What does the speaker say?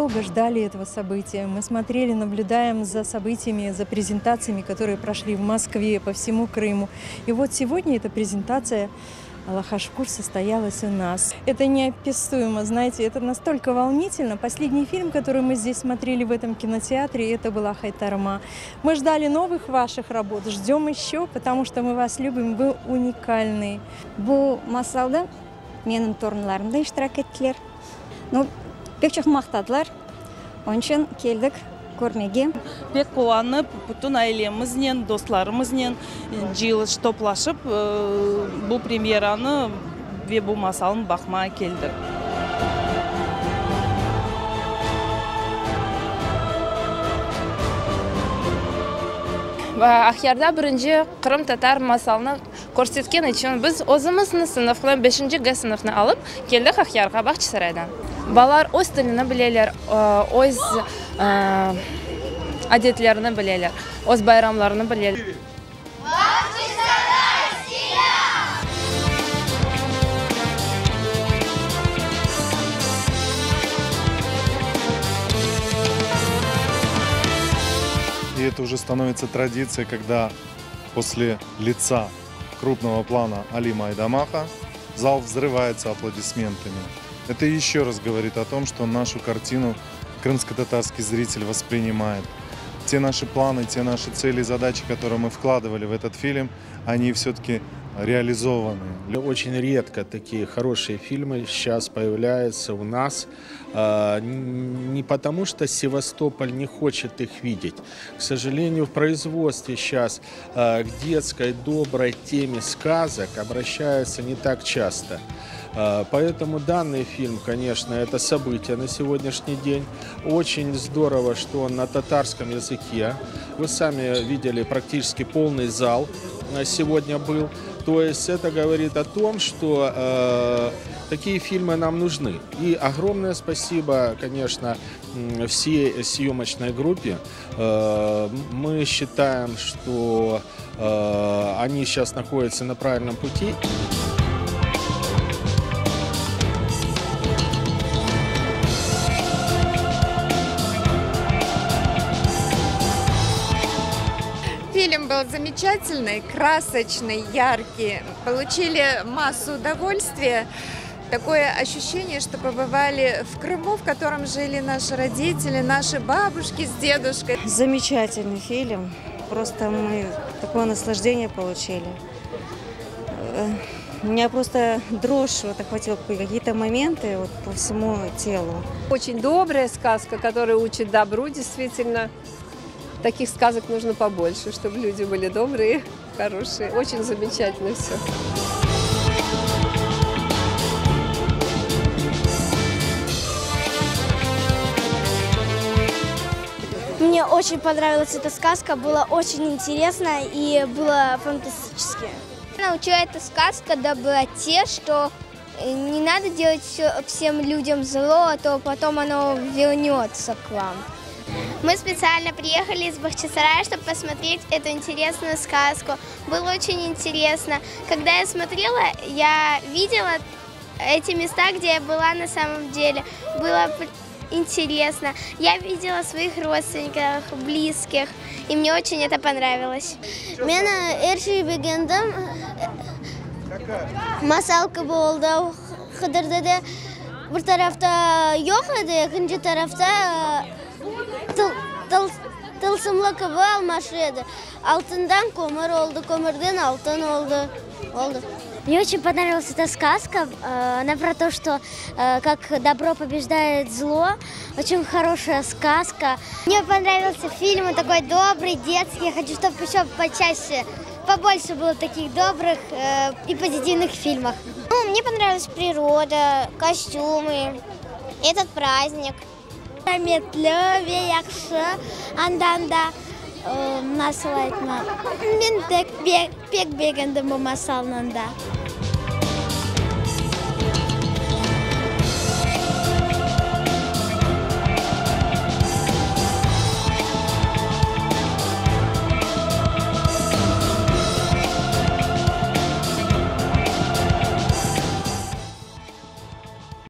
долго ждали этого события. Мы смотрели, наблюдаем за событиями, за презентациями, которые прошли в Москве, по всему Крыму. И вот сегодня эта презентация «Аллах Ашкур» состоялась у нас. Это неописуемо, знаете, это настолько волнительно. Последний фильм, который мы здесь смотрели в этом кинотеатре, это была «Хайтарма». Мы ждали новых ваших работ, ждем еще, потому что мы вас любим, вы уникальны. Бу масалда менің торынларымда иштирак еттілер. Ну, бек чоқ мақтадылар. Onun үшін келдік көрмеге. Бек қуанып, бүтін айлемізбен, достарымызбен жиылыс топлашып, бұл премьераны ве бұл масалын бақмаға келдік. Ахиярда бірінші Қырым татар масалыны көрсеткен үшін біз өзіміздің сыныфны 5-ші Г сыныфны алып келдік Ахиярға Бақчысарайдан. Балар өз тіліні білелер, өз әдетлеріні білелер, өз байрамларыны білелер. И это уже становится традицией, когда после лица крупного плана Алима Айдамаха зал взрывается аплодисментами. Это еще раз говорит о том, что нашу картину крымско-татарский зритель воспринимает. Те наши планы, те наши цели и задачи, которые мы вкладывали в этот фильм, они все-таки реализованы. Очень редко такие хорошие фильмы сейчас появляются у нас. Не потому, что Севастополь не хочет их видеть. К сожалению, в производстве сейчас к детской доброй теме сказок обращаются не так часто. Поэтому данный фильм, конечно, это событие на сегодняшний день. Очень здорово, что он на татарском языке. Вы сами видели, практически полный зал сегодня был. То есть это говорит о том, что такие фильмы нам нужны. И огромное спасибо, конечно, всей съемочной группе. Мы считаем, что они сейчас находятся на правильном пути. Фильм был замечательный, красочный, яркий. Получили массу удовольствия. Такое ощущение, что побывали в Крыму, в котором жили наши родители, наши бабушки с дедушкой. Замечательный фильм. Просто мы такое наслаждение получили. У меня просто дрожь охватила какие-то моменты по всему телу. Очень добрая сказка, которая учит добру, действительно. Таких сказок нужно побольше, чтобы люди были добрые, хорошие. Очень замечательно все. Мне очень понравилась эта сказка, было очень интересно и было фантастически. Научила эта сказка доброте, что не надо делать всем людям зло, а то потом оно вернется к вам. Мы специально приехали из Бахчисарая, чтобы посмотреть эту интересную сказку. Было очень интересно. Когда я смотрела, я видела эти места, где я была на самом деле. Было интересно. Я видела своих родственников, близких, и мне очень это понравилось. Мен эрши бегендем масалка болды. Хыдырда да bir tarafta yok idi, ikinci tarafta tılsımlı kıvı almış edi. Altından kömür oldu, kömürden altın oldu. Мне очень понравилась эта сказка. Она про то, что как добро побеждает зло. Очень хорошая сказка. Мне понравился фильм, он такой добрый, детский. Я хочу, чтобы еще почаще, побольше было таких добрых и позитивных фильмов. Мне понравилась природа, костюмы, этот праздник. Rahmetli ve yakşı andan da nasıl aytma. Ben pek beğendim bu masalında.